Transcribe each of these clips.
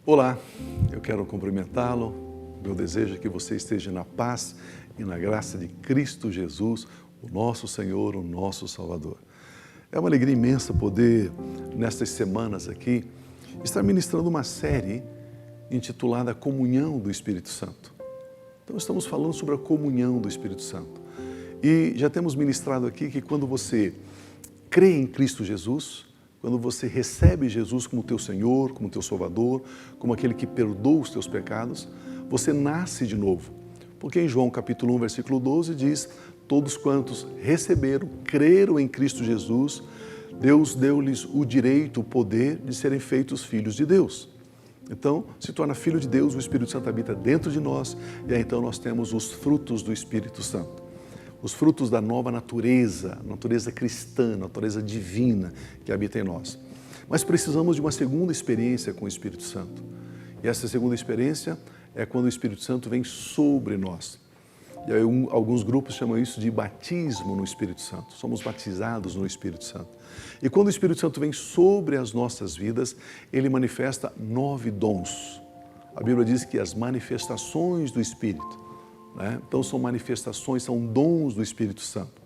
Olá, eu quero cumprimentá-lo. Meu desejo é que você esteja na paz e na graça de Cristo Jesus, o nosso Senhor, o nosso Salvador. É uma alegria imensa poder, nestas semanas aqui, estar ministrando uma série intitulada Comunhão do Espírito Santo. Então, estamos falando sobre a comunhão do Espírito Santo. E já temos ministrado aqui que quando você crê em Cristo Jesus, quando você recebe Jesus como teu Senhor, como teu Salvador, como aquele que perdoa os teus pecados, você nasce de novo. Porque em João capítulo 1, versículo 12 diz: todos quantos receberam, creram em Cristo Jesus, Deus deu-lhes o direito, o poder de serem feitos filhos de Deus. Então, se torna filho de Deus, o Espírito Santo habita dentro de nós e aí então nós temos os frutos do Espírito Santo. Os frutos da nova natureza, natureza cristã, natureza divina que habita em nós. Mas precisamos de uma segunda experiência com o Espírito Santo. E essa segunda experiência é quando o Espírito Santo vem sobre nós. E aí alguns grupos chamam isso de batismo no Espírito Santo. Somos batizados no Espírito Santo. E quando o Espírito Santo vem sobre as nossas vidas, ele manifesta 9 dons. A Bíblia diz que as manifestações do Espírito, então são manifestações, são dons do Espírito Santo.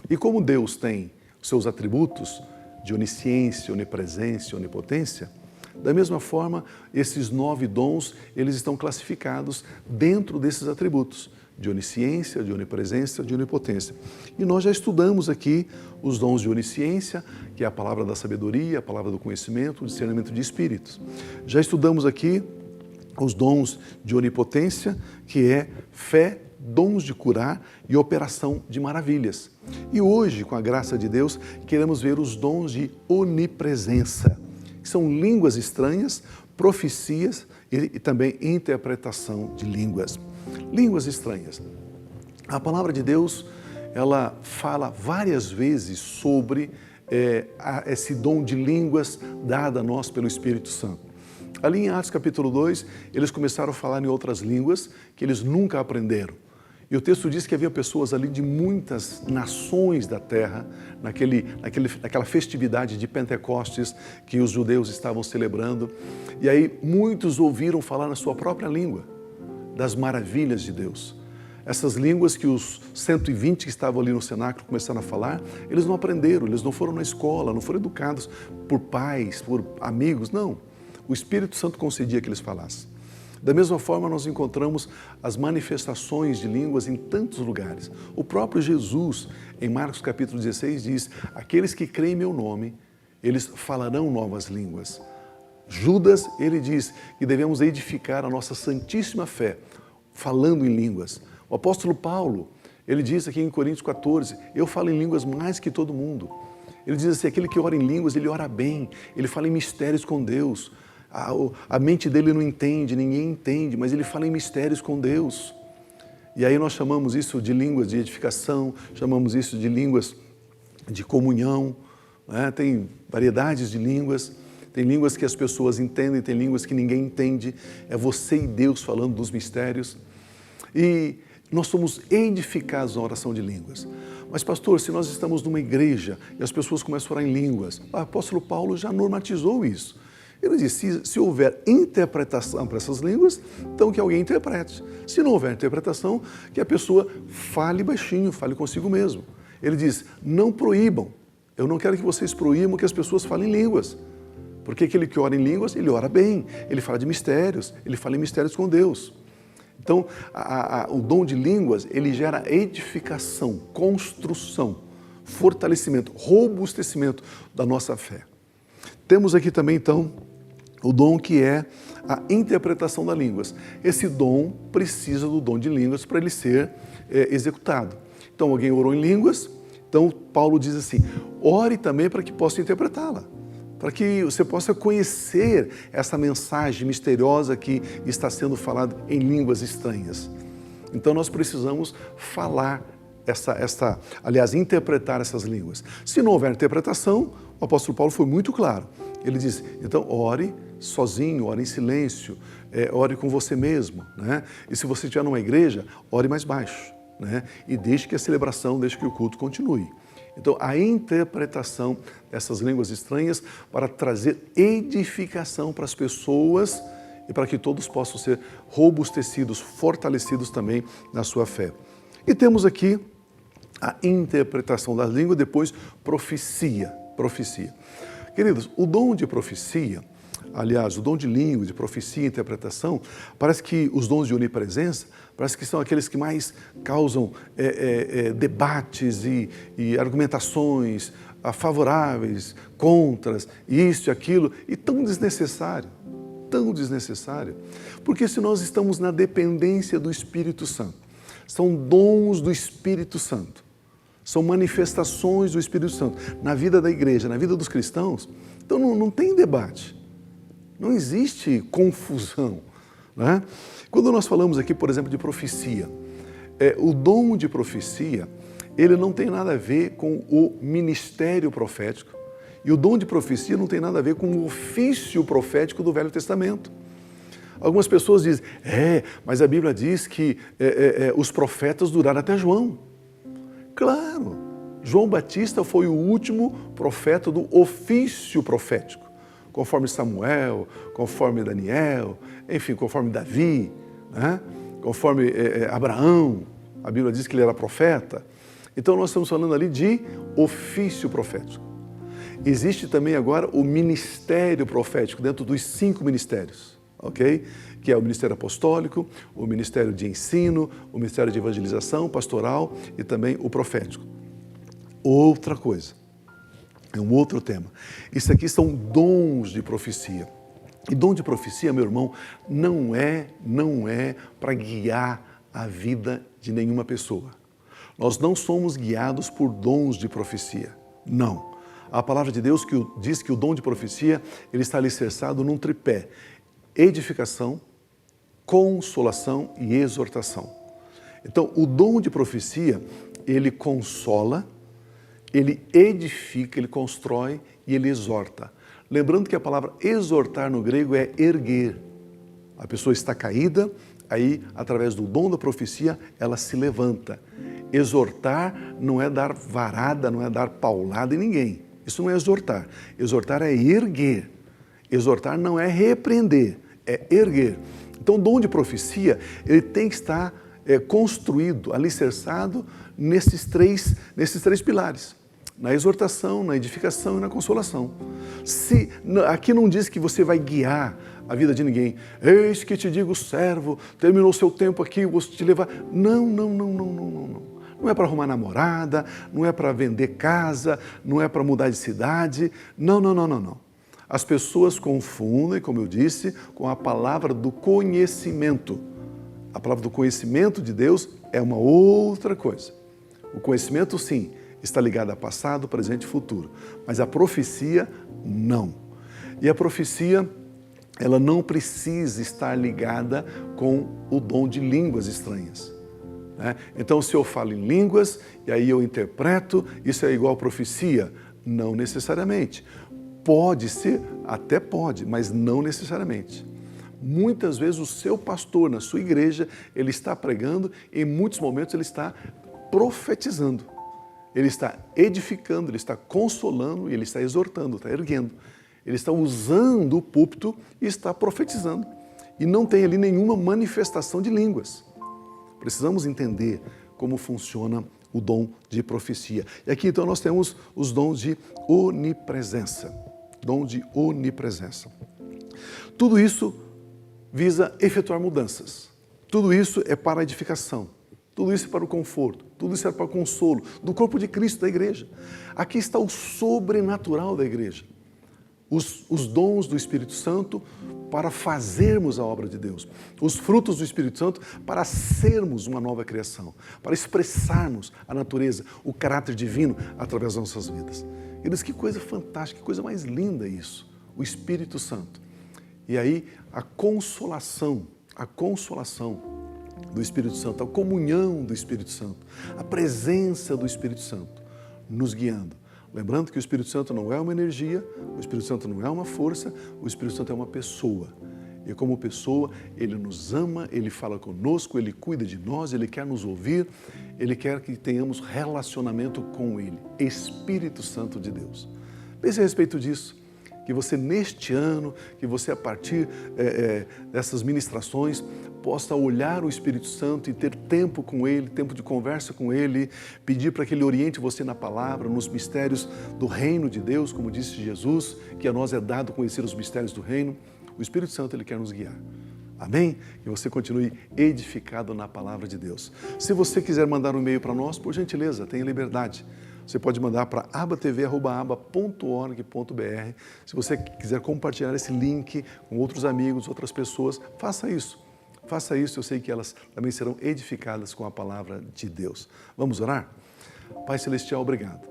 E como Deus tem os seus atributos de onisciência, onipresença, onipotência, da mesma forma, esses 9 dons, eles estão classificados dentro desses atributos de onisciência, de onipresença, de onipotência. E nós já estudamos aqui os dons de onisciência, que é a palavra da sabedoria, a palavra do conhecimento, o discernimento de espíritos. Já estudamos aqui os dons de onipotência, que é fé, dons de curar e operação de maravilhas. E hoje, com a graça de Deus, queremos ver os dons de onipresença, que são línguas estranhas, profecias e também interpretação de línguas. Línguas estranhas. A palavra de Deus, ela fala várias vezes sobre esse dom de línguas dado a nós pelo Espírito Santo. Ali em Atos capítulo 2, eles começaram a falar em outras línguas que eles nunca aprenderam. E o texto diz que havia pessoas ali de muitas nações da terra, naquela festividade de Pentecostes que os judeus estavam celebrando. E aí muitos ouviram falar na sua própria língua das maravilhas de Deus. Essas línguas que os 120 que estavam ali no cenáculo começaram a falar, eles não aprenderam, eles não foram na escola, não foram educados por pais, por amigos, não. O Espírito Santo concedia que eles falassem. Da mesma forma, nós encontramos as manifestações de línguas em tantos lugares. O próprio Jesus, em Marcos capítulo 16, diz: aqueles que creem em meu nome, eles falarão novas línguas. Judas, ele diz que devemos edificar a nossa santíssima fé, falando em línguas. O apóstolo Paulo, ele diz aqui em Coríntios 14, eu falo em línguas mais que todo mundo. Ele diz assim, aquele que ora em línguas, ele ora bem, ele fala em mistérios com Deus. A mente dele não entende, ninguém entende, mas ele fala em mistérios com Deus. E aí nós chamamos isso de línguas de edificação, chamamos isso de línguas de comunhão, Tem variedades de línguas, tem línguas que as pessoas entendem, tem línguas que ninguém entende, é você e Deus falando dos mistérios. E nós somos edificados na oração de línguas. Mas pastor, se nós estamos numa igreja e as pessoas começam a orar em línguas, o apóstolo Paulo já normatizou isso. Ele disse, se houver interpretação para essas línguas, então que alguém interprete. Se não houver interpretação, que a pessoa fale baixinho, fale consigo mesmo. Ele diz, não proíbam. Eu não quero que vocês proíbam que as pessoas falem línguas. Porque aquele que ora em línguas, ele ora bem, ele fala de mistérios, ele fala em mistérios com Deus. Então, o dom de línguas, ele gera edificação, construção, fortalecimento, robustecimento da nossa fé. Temos aqui também, então, o dom que é a interpretação das línguas. Esse dom precisa do dom de línguas para ele ser executado. Então, alguém orou em línguas, então Paulo diz assim, ore também para que possa interpretá-la, para que você possa conhecer essa mensagem misteriosa que está sendo falada em línguas estranhas. Então, nós precisamos falar aliás, interpretar essas línguas. Se não houver interpretação, o apóstolo Paulo foi muito claro. Ele diz, então ore sozinho, ore em silêncio, ore com você mesmo, E se você estiver numa igreja, ore mais baixo, E deixe que a celebração, deixe que o culto continue. Então, a interpretação dessas línguas estranhas para trazer edificação para as pessoas e para que todos possam ser robustecidos, fortalecidos também na sua fé. E temos aqui a interpretação da língua, depois profecia. Queridos, o dom de profecia, aliás, o dom de língua, de profecia e interpretação, parece que os dons de onipresença, parece que são aqueles que mais causam debates e argumentações favoráveis, contras, isso e aquilo, e tão desnecessário, porque se nós estamos na dependência do Espírito Santo, são dons do Espírito Santo, são manifestações do Espírito Santo na vida da igreja, na vida dos cristãos, então não tem debate, não existe confusão, né? Quando nós falamos aqui, por exemplo, de profecia, o dom de profecia, ele não tem nada a ver com o ministério profético, e o dom de profecia não tem nada a ver com o ofício profético do Velho Testamento. Algumas pessoas dizem, mas a Bíblia diz que os profetas duraram até João. Claro, João Batista foi o último profeta do ofício profético, conforme Samuel, conforme Daniel, enfim, conforme Davi, né? Conforme Abraão, a Bíblia diz que ele era profeta. Então nós estamos falando ali de ofício profético. Existe também agora o ministério profético, dentro dos 5 ministérios, ok? Que é o ministério apostólico, o ministério de ensino, o ministério de evangelização, pastoral e também o profético. Outra coisa, é um outro tema. Isso aqui são dons de profecia. E dom de profecia, meu irmão, não é para guiar a vida de nenhuma pessoa. Nós não somos guiados por dons de profecia, não. A palavra de Deus diz que o dom de profecia, ele está alicerçado num tripé: edificação, consolação e exortação. Então, o dom de profecia, ele consola, ele edifica, ele constrói e ele exorta. Lembrando que a palavra exortar no grego é erguer. A pessoa está caída, aí, através do dom da profecia, ela se levanta. Exortar não é dar varada, não é dar paulada em ninguém. Isso não é exortar. Exortar é erguer. Exortar não é repreender, é erguer. Então, o dom de profecia, ele tem que estar construído, alicerçado nesses três pilares. Na exortação, na edificação e na consolação. Aqui não diz que você vai guiar a vida de ninguém. Eis que te digo, servo, terminou o seu tempo aqui, eu vou te levar. Não. Não é para arrumar namorada, não é para vender casa, não é para mudar de cidade. Não. As pessoas confundem, como eu disse, com a palavra do conhecimento. A palavra do conhecimento de Deus é uma outra coisa. O conhecimento, sim, está ligado a passado, presente e futuro. Mas a profecia, não. E a profecia, ela não precisa estar ligada com o dom de línguas estranhas. Então, se eu falo em línguas e aí eu interpreto, isso é igual a profecia? Não necessariamente. Pode ser, até pode, mas não necessariamente. Muitas vezes o seu pastor na sua igreja, ele está pregando, em muitos momentos ele está profetizando. Ele está edificando, ele está consolando e ele está exortando, está erguendo. Ele está usando o púlpito e está profetizando. E não tem ali nenhuma manifestação de línguas. Precisamos entender como funciona o dom de profecia. E aqui então nós temos os dons de onipresença. Dom de onipresença. Tudo isso visa efetuar mudanças. Tudo isso é para a edificação. Tudo isso é para o conforto. Tudo isso é para o consolo do corpo de Cristo, da igreja. Aqui está o sobrenatural da igreja. Os dons do Espírito Santo para fazermos a obra de Deus. Os frutos do Espírito Santo para sermos uma nova criação, para expressarmos a natureza, o caráter divino através das nossas vidas. E diz que coisa fantástica, que coisa mais linda isso, o Espírito Santo. E aí a consolação do Espírito Santo, a comunhão do Espírito Santo, a presença do Espírito Santo nos guiando. Lembrando que o Espírito Santo não é uma energia, o Espírito Santo não é uma força, o Espírito Santo é uma pessoa. E como pessoa, Ele nos ama, Ele fala conosco, Ele cuida de nós, Ele quer nos ouvir, Ele quer que tenhamos relacionamento com Ele. Espírito Santo de Deus. Pense a respeito disso, que que você neste ano, que você a partir dessas ministrações, possa olhar o Espírito Santo e ter tempo com Ele, tempo de conversa com Ele, pedir para que Ele oriente você na palavra, nos mistérios do reino de Deus, como disse Jesus, que a nós é dado conhecer os mistérios do reino. O Espírito Santo, Ele quer nos guiar. Amém? Que você continue edificado na palavra de Deus. Se você quiser mandar um e-mail para nós, por gentileza, tenha liberdade. Você pode mandar para abatv@aba.org.br. Se você quiser compartilhar esse link com outros amigos, outras pessoas, faça isso. Faça isso, eu sei que elas também serão edificadas com a palavra de Deus. Vamos orar? Pai Celestial, obrigado.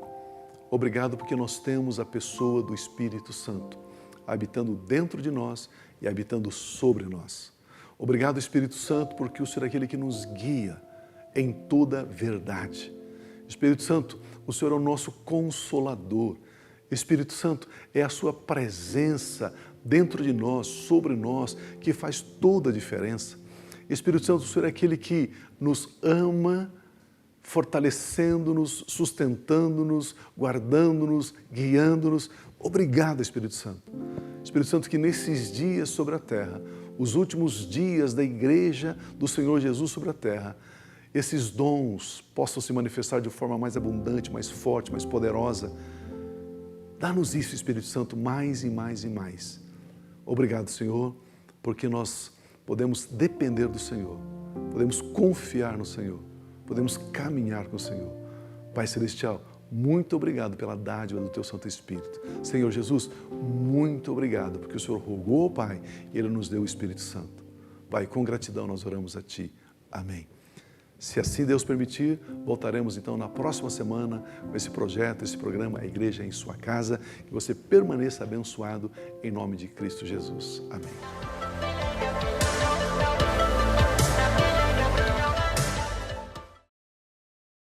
Obrigado porque nós temos a pessoa do Espírito Santo habitando dentro de nós e habitando sobre nós. Obrigado, Espírito Santo, porque o Senhor é aquele que nos guia em toda verdade. Espírito Santo, o Senhor é o nosso consolador. Espírito Santo, é a sua presença dentro de nós, sobre nós, que faz toda a diferença. Espírito Santo, o Senhor é aquele que nos ama, fortalecendo-nos, sustentando-nos, guardando-nos, guiando-nos. Obrigado, Espírito Santo. Espírito Santo, que nesses dias sobre a terra, os últimos dias da igreja do Senhor Jesus sobre a terra, esses dons possam se manifestar de forma mais abundante, mais forte, mais poderosa. Dá-nos isso, Espírito Santo, mais e mais e mais. Obrigado, Senhor, porque nós podemos depender do Senhor, podemos confiar no Senhor, podemos caminhar com o Senhor. Pai Celestial, muito obrigado pela dádiva do Teu Santo Espírito. Senhor Jesus, muito obrigado, porque o Senhor rogou ao Pai e Ele nos deu o Espírito Santo. Pai, com gratidão nós oramos a Ti. Amém. Se assim Deus permitir, voltaremos então na próxima semana com esse projeto, esse programa, A Igreja em Sua Casa. Que você permaneça abençoado em nome de Cristo Jesus. Amém.